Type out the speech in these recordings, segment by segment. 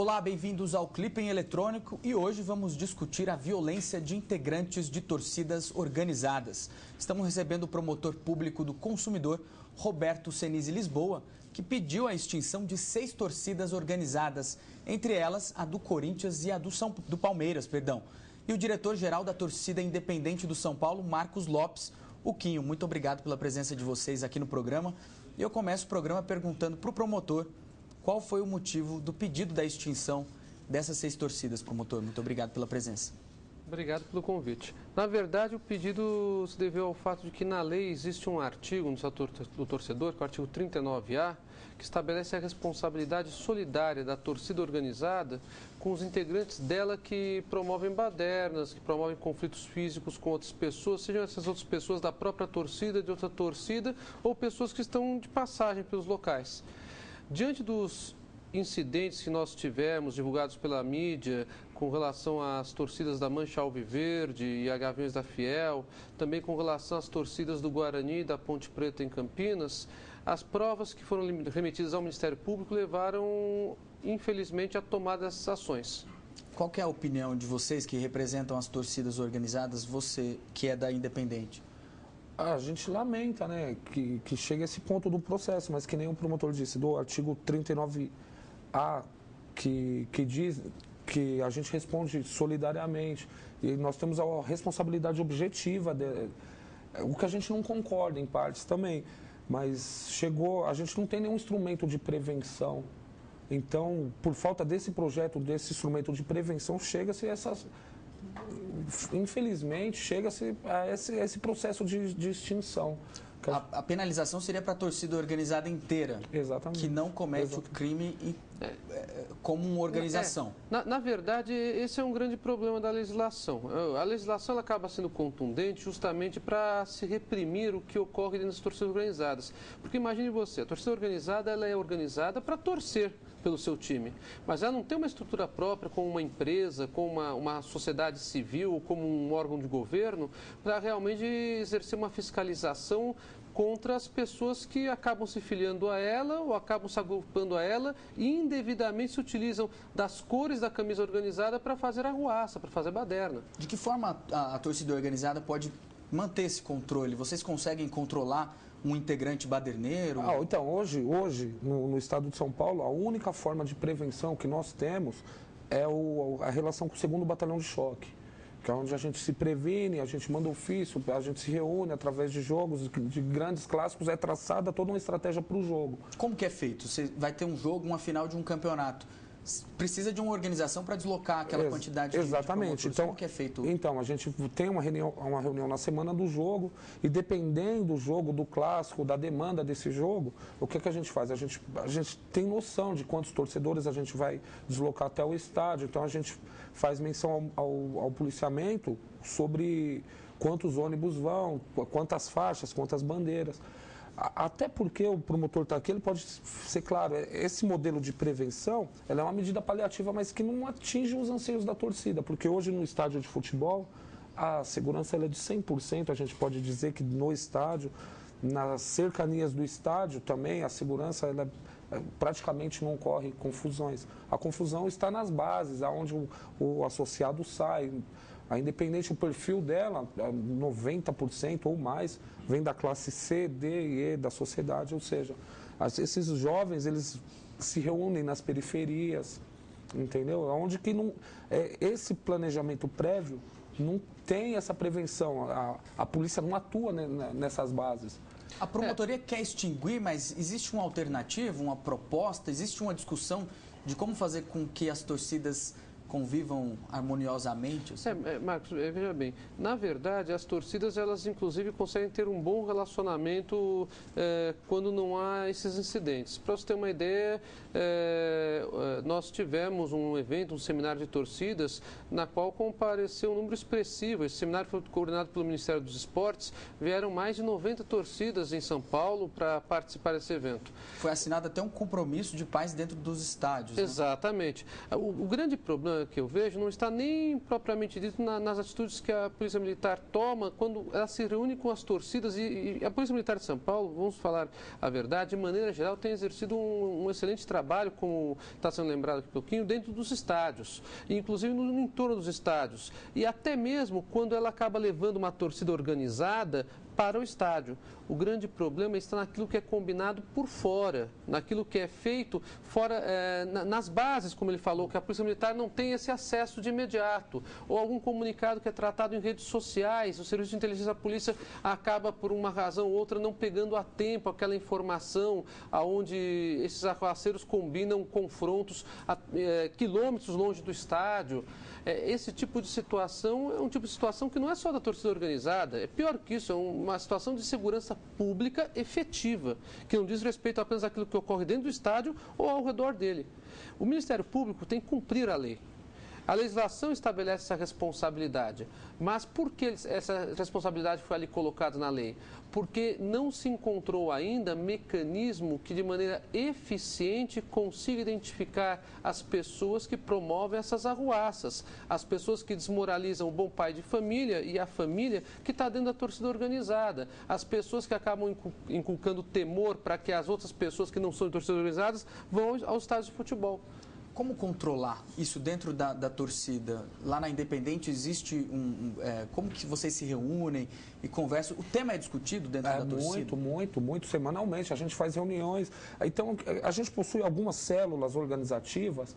Olá, bem-vindos ao Clipping Eletrônico e hoje vamos discutir a violência de integrantes de torcidas organizadas. Estamos recebendo o promotor público do consumidor, Roberto Senise Lisboa, que pediu a extinção de 6 torcidas organizadas, entre elas a do Corinthians e a do Palmeiras, E o diretor-geral da torcida independente do São Paulo, Marcos Lopes. O Quinho, muito obrigado pela presença de vocês aqui no programa. E eu começo o programa perguntando para o promotor qual foi o motivo do pedido da extinção dessas 6 torcidas, promotor. Muito obrigado pela presença. Obrigado pelo convite. Na verdade, o pedido se deveu ao fato de que na lei existe um artigo no Estatuto do Torcedor, que é o artigo 39A, que estabelece a responsabilidade solidária da torcida organizada com os integrantes dela que promovem badernas, que promovem conflitos físicos com outras pessoas, sejam essas outras pessoas da própria torcida, de outra torcida, ou pessoas que estão de passagem pelos locais. Diante dos incidentes que nós tivemos, divulgados pela mídia, com relação às torcidas da Mancha Alviverde e a Gaviões da Fiel, também com relação às torcidas do Guarani e da Ponte Preta em Campinas, as provas que foram remetidas ao Ministério Público levaram, infelizmente, à tomada dessas ações. Qual que é a opinião de vocês que representam as torcidas organizadas, você que é da Independente? A gente lamenta, né, que chegue a esse ponto do processo, mas que nem o promotor disse, do artigo 39A, que diz que a gente responde solidariamente e nós temos a responsabilidade objetiva, o que a gente não concorda em partes também, mas a gente não tem nenhum instrumento de prevenção. Então, por falta desse projeto, desse instrumento de prevenção, chega-se a essas... Infelizmente, chega-se a esse processo de extinção. A penalização seria para a torcida organizada inteira. Exatamente. Que não comete o crime como uma organização. Na verdade, esse é um grande problema da legislação. A legislação ela acaba sendo contundente justamente para se reprimir o que ocorre dentro das torcidas organizadas. Porque imagine você, a torcida organizada ela é organizada para torcer pelo seu time, mas ela não tem uma estrutura própria como uma empresa, como uma sociedade civil, como um órgão de governo, para realmente exercer uma fiscalização contra as pessoas que acabam se filiando a ela ou acabam se agrupando a ela e indevidamente se utilizam das cores da camisa organizada para fazer arruaça, para fazer baderna. De que forma a torcida organizada pode manter esse controle? Vocês conseguem controlar um integrante baderneiro? Então, hoje no estado de São Paulo, a única forma de prevenção que nós temos é a relação com o 2º Batalhão de Choque, que é onde a gente se previne, a gente manda ofício, a gente se reúne através de jogos, de grandes clássicos, é traçada toda uma estratégia para o jogo. Como que é feito? Você vai ter um jogo, uma final de um campeonato. Precisa de uma organização para deslocar aquela quantidade exatamente. de como que é feito? Então, a gente tem uma reunião na semana do jogo e dependendo do jogo, do clássico, da demanda desse jogo, o que a gente faz? A gente tem noção de quantos torcedores a gente vai deslocar até o estádio, então a gente faz menção ao policiamento sobre quantos ônibus vão, quantas faixas, quantas bandeiras. Até porque o promotor está aqui, ele pode ser claro, esse modelo de prevenção ela é uma medida paliativa, mas que não atinge os anseios da torcida, porque hoje no estádio de futebol a segurança ela é de 100%, a gente pode dizer que no estádio, nas cercanias do estádio também, a segurança ela praticamente não ocorre confusões. A confusão está nas bases, aonde o associado sai. A Independente, o perfil dela, 90% ou mais, vem da classe C, D e E da sociedade, ou seja, esses jovens, eles se reúnem nas periferias, entendeu? Onde que não, esse planejamento prévio não tem essa prevenção, a polícia não atua nessas bases. A promotoria quer extinguir, mas existe uma alternativa, uma proposta, existe uma discussão de como fazer com que as torcidas convivam harmoniosamente? Assim? Marcos, veja bem, na verdade as torcidas elas inclusive conseguem ter um bom relacionamento quando não há esses incidentes. Para você ter uma ideia, nós tivemos um evento, um seminário de torcidas, na qual compareceu um número expressivo. Esse seminário foi coordenado pelo Ministério dos Esportes, vieram mais de 90 torcidas em São Paulo para participar desse evento. Foi assinado até um compromisso de paz dentro dos estádios. Exatamente. Né? O grande problema que eu vejo não está nem propriamente dito nas atitudes que a Polícia Militar toma quando ela se reúne com as torcidas. E a Polícia Militar de São Paulo, vamos falar a verdade, de maneira geral, tem exercido um excelente trabalho, como está sendo lembrado aqui um pouquinho, dentro dos estádios, inclusive no entorno dos estádios. E até mesmo quando ela acaba levando uma torcida organizada para o estádio. O grande problema está naquilo que é combinado por fora, naquilo que é feito fora, nas bases, como ele falou, que a Polícia Militar não tem esse acesso de imediato, ou algum comunicado que é tratado em redes sociais, o Serviço de Inteligência da Polícia acaba, por uma razão ou outra, não pegando a tempo aquela informação aonde esses arruaceiros combinam confrontos a quilômetros longe do estádio. Esse tipo de situação é um tipo de situação que não é só da torcida organizada, é pior que isso, é uma situação de segurança pública efetiva, que não diz respeito apenas àquilo que ocorre dentro do estádio ou ao redor dele. O Ministério Público tem que cumprir a lei. A legislação estabelece essa responsabilidade, mas por que essa responsabilidade foi ali colocada na lei? Porque não se encontrou ainda mecanismo que de maneira eficiente consiga identificar as pessoas que promovem essas arruaças, as pessoas que desmoralizam o bom pai de família e a família que está dentro da torcida organizada, as pessoas que acabam inculcando temor para que as outras pessoas que não são de torcidas organizadas vão aos estádios de futebol. Como controlar isso dentro da torcida? Lá na Independente existe como que vocês se reúnem e conversam? O tema é discutido dentro da torcida? Muito. Semanalmente a gente faz reuniões. Então, a gente possui algumas células organizativas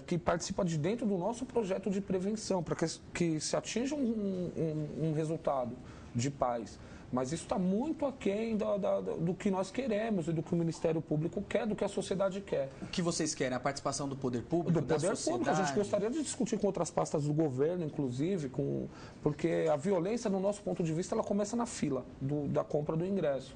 que participam de dentro do nosso projeto de prevenção, para que se atinja um resultado de paz. Mas isso está muito aquém do que nós queremos e do que o Ministério Público quer, do que a sociedade quer. O que vocês querem? A participação do poder público, da sociedade? A gente gostaria de discutir com outras pastas do governo, inclusive, porque a violência, no nosso ponto de vista, ela começa na fila da compra do ingresso.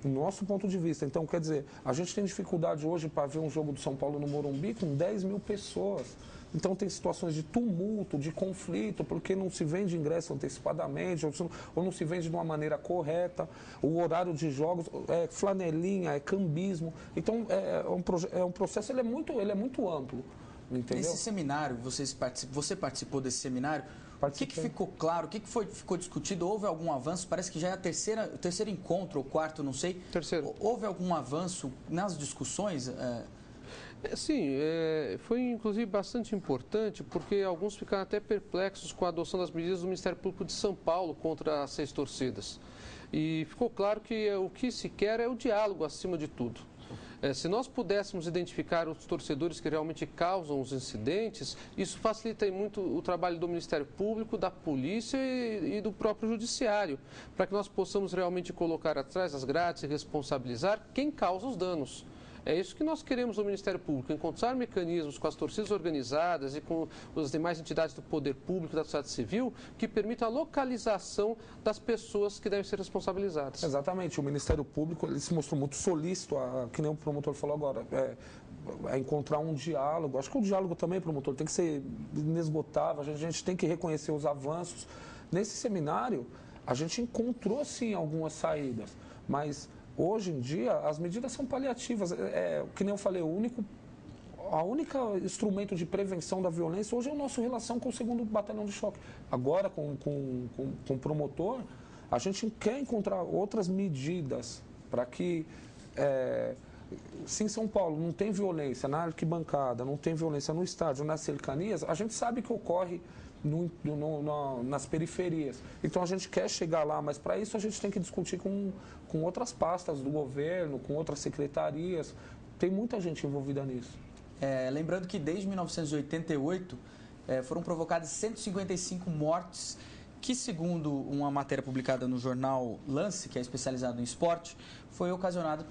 Do nosso ponto de vista. Então, quer dizer, a gente tem dificuldade hoje para ver um jogo do São Paulo no Morumbi com 10 mil pessoas. Então, tem situações de tumulto, de conflito, porque não se vende ingresso antecipadamente, ou não se vende de uma maneira correta. O horário de jogos é flanelinha, é cambismo. Então, é um processo, ele é muito amplo. Entendeu? Nesse seminário, você participou desse seminário? O que ficou claro? O que ficou discutido? Houve algum avanço? Parece que já é o terceiro encontro, ou quarto, não sei. Terceiro. Houve algum avanço nas discussões? Sim, foi inclusive bastante importante, porque alguns ficaram até perplexos com a adoção das medidas do Ministério Público de São Paulo contra as 6 torcidas. E ficou claro que o que se quer é o diálogo acima de tudo. Se nós pudéssemos identificar os torcedores que realmente causam os incidentes, isso facilita muito o trabalho do Ministério Público, da Polícia e do próprio Judiciário, para que nós possamos realmente colocar atrás das grades e responsabilizar quem causa os danos. É isso que nós queremos no Ministério Público, encontrar mecanismos com as torcidas organizadas e com as demais entidades do poder público, da sociedade civil, que permitam a localização das pessoas que devem ser responsabilizadas. Exatamente. O Ministério Público ele se mostrou muito solícito, que nem o promotor falou agora, encontrar um diálogo. Acho que o diálogo também, promotor, tem que ser inesgotável, a gente tem que reconhecer os avanços. Nesse seminário, a gente encontrou, sim, algumas saídas, mas hoje em dia, as medidas são paliativas. Que nem eu falei, a única instrumento de prevenção da violência hoje é a nossa relação com o 2º Batalhão de Choque. Agora, com o promotor, a gente quer encontrar outras medidas para que, se em São Paulo não tem violência na arquibancada, não tem violência no estádio, nas cercanias, a gente sabe que ocorre nas periferias. Então a gente quer chegar lá, mas para isso a gente tem que discutir com outras pastas do governo, com outras secretarias. Tem muita gente envolvida nisso. Lembrando que desde 1988 foram provocadas 155 mortes, que segundo uma matéria publicada no jornal Lance, que é especializado em esporte, foi ocasionado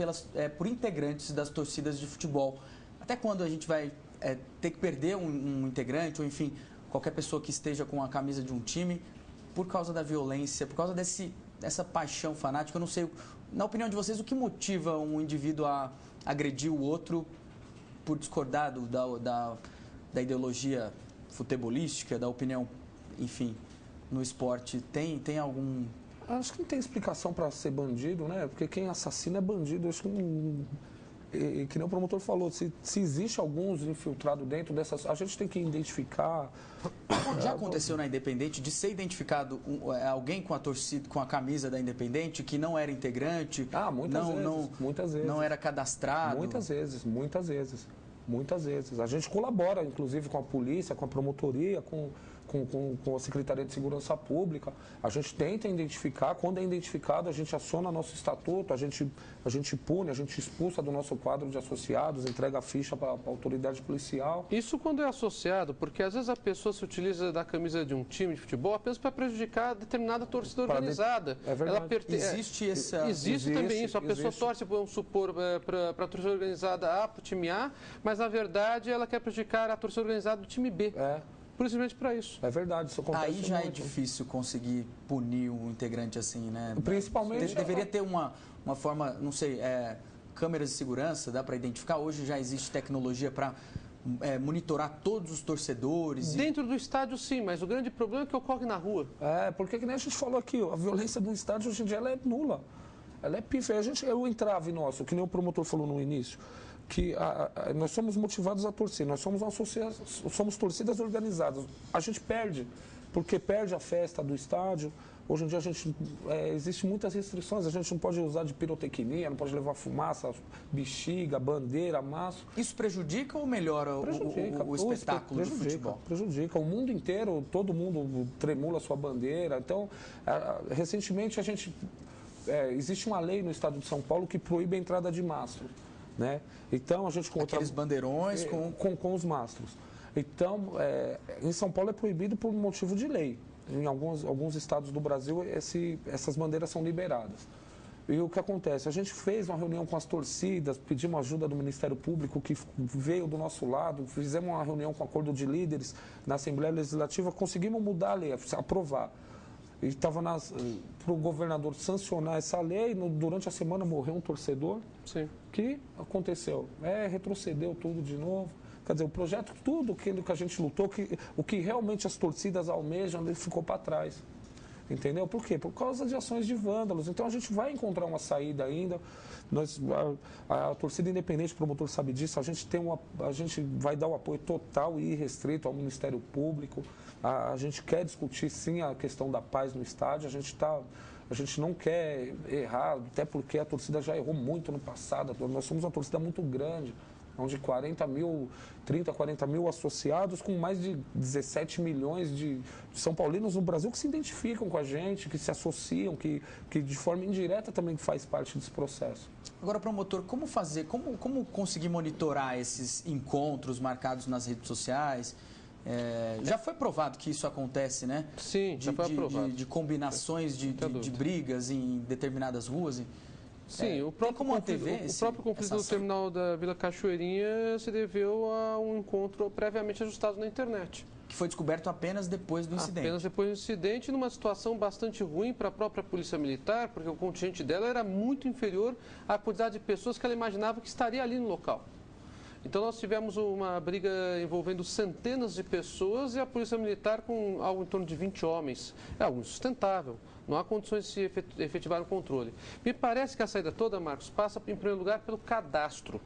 por integrantes das torcidas de futebol. Até quando a gente vai ter que perder um integrante, ou enfim, qualquer pessoa que esteja com a camisa de um time, por causa da violência, por causa dessa paixão fanática? Eu não sei, na opinião de vocês, o que motiva um indivíduo a agredir o outro por discordar da ideologia futebolística, da opinião, enfim, no esporte? Tem algum... Acho que não tem explicação para ser bandido, né? Porque quem assassina é bandido. Acho que E que nem o promotor falou, se existe alguns infiltrados dentro dessas, a gente tem que identificar. Já aconteceu na Independente de ser identificado alguém com a torcida, com a camisa da Independente que não era integrante? Muitas vezes. Não era cadastrado? Muitas vezes. A gente colabora, inclusive, com a polícia, com a promotoria, com a Secretaria de Segurança Pública. A gente tenta identificar, quando é identificado, a gente aciona nosso estatuto, a gente pune, a gente expulsa do nosso quadro de associados, entrega a ficha para a autoridade policial. Isso quando é associado, porque às vezes a pessoa se utiliza da camisa de um time de futebol apenas para prejudicar determinada torcida organizada. É verdade. Existe também isso. A pessoa torce, vamos supor, para a torcida organizada A, para o time A, mas na verdade ela quer prejudicar a torcida organizada do time B. Principalmente para isso. É verdade, isso acontece. Aí já é difícil conseguir punir um integrante assim, né? Principalmente... Deveria ter uma forma, não sei, câmeras de segurança, dá para identificar? Hoje já existe tecnologia para monitorar todos os torcedores? Dentro do estádio, sim, mas o grande problema é que ocorre na rua. Porque que nem a gente falou aqui, a violência no estádio hoje em dia ela é nula. Ela é pífia. É o entrave nosso, que nem o promotor falou no início, que nós somos motivados a torcer, nós somos torcidas organizadas. A gente perde, porque perde a festa do estádio. Hoje em dia existe muitas restrições, a gente não pode usar de pirotecnia, não pode levar fumaça, bexiga, bandeira, maço. Isso prejudica ou melhora o espetáculo do futebol? Prejudica. O mundo inteiro, todo mundo tremula a sua bandeira. Então, recentemente existe uma lei no estado de São Paulo que proíbe a entrada de mastro. Né? Então a gente aqueles bandeirões com os mastros. Então, em São Paulo é proibido por motivo de lei. Em alguns estados do Brasil essas bandeiras são liberadas. E o que acontece? A gente fez uma reunião com as torcidas, pedimos ajuda do Ministério Público, que veio do nosso lado, fizemos uma reunião com o acordo de líderes na Assembleia Legislativa, conseguimos mudar a lei, aprovar. E estava para o governador sancionar essa lei, durante a semana morreu um torcedor. Sim. Que aconteceu? Retrocedeu tudo de novo. Quer dizer, o projeto, tudo aquilo que a gente lutou, o que realmente as torcidas almejam, ele ficou para trás. Entendeu? Por quê? Por causa de ações de vândalos. Então a gente vai encontrar uma saída ainda. A torcida independente, o promotor sabe disso, a gente vai dar o apoio total e irrestrito ao Ministério Público. A gente quer discutir sim a questão da paz no estádio. A gente não quer errar, até porque a torcida já errou muito no passado. Nós somos uma torcida muito grande, onde 40 mil associados com mais de 17 milhões de São Paulinos no Brasil que se identificam com a gente, que se associam, que de forma indireta também faz parte desse processo. Agora, promotor, como conseguir monitorar esses encontros marcados nas redes sociais? Já foi provado que isso acontece, né? Sim, já foi aprovado. De combinações de brigas em determinadas ruas. Sim, o próprio conflito do terminal da Vila Cachoeirinha se deveu a um encontro previamente ajustado na internet. Que foi descoberto apenas depois do incidente. Apenas depois do incidente, numa situação bastante ruim para a própria Polícia Militar, porque o contingente dela era muito inferior à quantidade de pessoas que ela imaginava que estaria ali no local. Então nós tivemos uma briga envolvendo centenas de pessoas e a Polícia Militar com algo em torno de 20 homens. É algo insustentável. Não há condições de se efetivar o controle. Me parece que a saída toda, Marcos, passa em primeiro lugar pelo cadastro.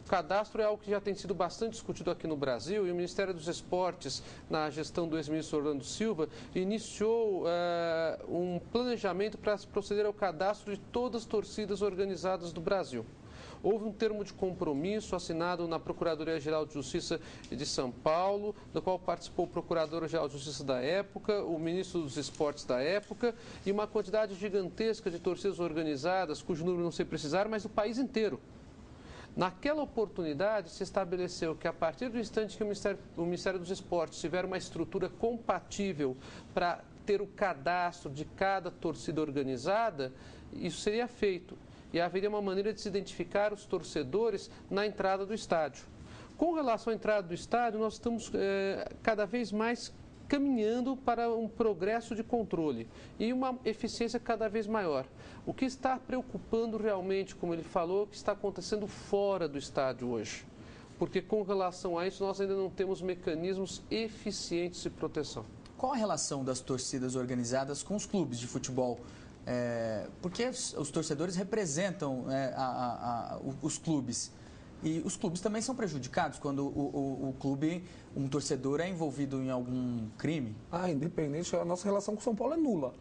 O cadastro é algo que já tem sido bastante discutido aqui no Brasil e o Ministério dos Esportes, na gestão do ex-ministro Orlando Silva, iniciou um planejamento para proceder ao cadastro de todas as torcidas organizadas do Brasil. Houve um termo de compromisso assinado na Procuradoria-Geral de Justiça de São Paulo, do qual participou o Procurador-Geral de Justiça da época, o Ministro dos Esportes da época e uma quantidade gigantesca de torcidas organizadas, cujo número não sei precisar, mas do país inteiro. Naquela oportunidade, se estabeleceu que a partir do instante que o Ministério dos Esportes tiver uma estrutura compatível para ter o cadastro de cada torcida organizada, isso seria feito. E haveria uma maneira de se identificar os torcedores na entrada do estádio. Com relação à entrada do estádio, nós estamos cada vez mais caminhando para um progresso de controle e uma eficiência cada vez maior. O que está preocupando realmente, como ele falou, que está acontecendo fora do estádio hoje. Porque com relação a isso, nós ainda não temos mecanismos eficientes de proteção. Qual a relação das torcidas organizadas com os clubes de futebol? Porque os torcedores representam os clubes. E os clubes também são prejudicados quando o clube, um torcedor é envolvido em algum crime? Independente, a nossa relação com o São Paulo é nula.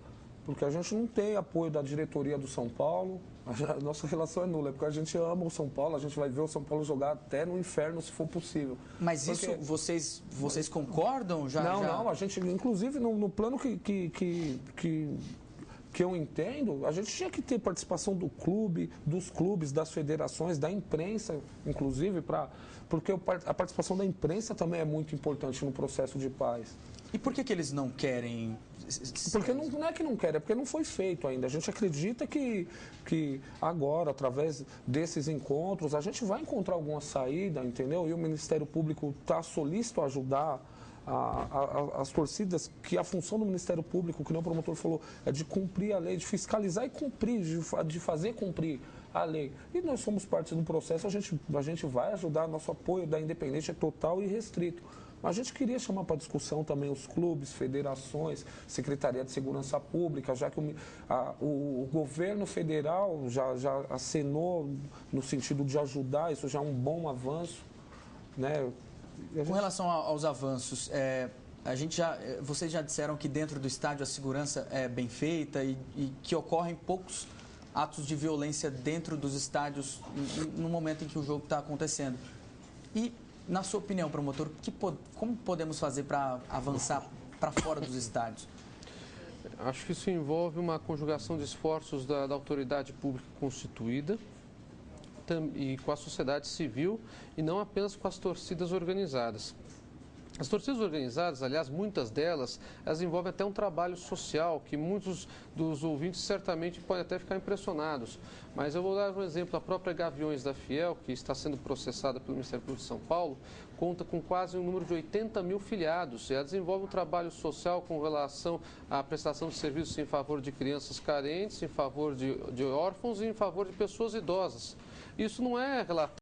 Porque a gente não tem apoio da diretoria do São Paulo, a nossa relação é nula, porque a gente ama o São Paulo, a gente vai ver o São Paulo jogar até no inferno se for possível. Mas porque... isso vocês concordam? Não, a gente, inclusive no plano que eu entendo, a gente tinha que ter participação do clube, dos clubes, das federações, da imprensa, inclusive, porque a participação da imprensa também é muito importante no processo de paz. E por que eles não querem? Porque não é que não querem, é porque não foi feito ainda. A gente acredita que agora, através desses encontros, a gente vai encontrar alguma saída, entendeu? E o Ministério Público está solícito a ajudar as torcidas, que a função do Ministério Público, que nem o promotor falou, é de cumprir a lei, de fiscalizar e cumprir, de fazer cumprir a lei. E nós somos parte do processo, a gente vai ajudar, nosso apoio da Independente é total e restrito. Mas a gente queria chamar para discussão também os clubes, federações, Secretaria de Segurança Pública, já que o governo federal já acenou no sentido de ajudar, isso já é um bom avanço, né? Com relação aos avanços, vocês já disseram que dentro do estádio a segurança é bem feita e que ocorrem poucos atos de violência dentro dos estádios no momento em que o jogo está acontecendo. E, na sua opinião, promotor, como podemos fazer para avançar para fora dos estádios? Acho que isso envolve uma conjugação de esforços da autoridade pública constituída e com a sociedade civil e não apenas com as torcidas organizadas. As torcidas organizadas, aliás, muitas delas, elas envolvem até um trabalho social que muitos dos ouvintes certamente podem até ficar impressionados. Mas eu vou dar um exemplo, a própria Gaviões da Fiel, que está sendo processada pelo Ministério Público de São Paulo, conta com quase um número de 80 mil filiados. E ela desenvolve um trabalho social com relação à prestação de serviços em favor de crianças carentes, em favor de órfãos e em favor de pessoas idosas. Isso não é relatado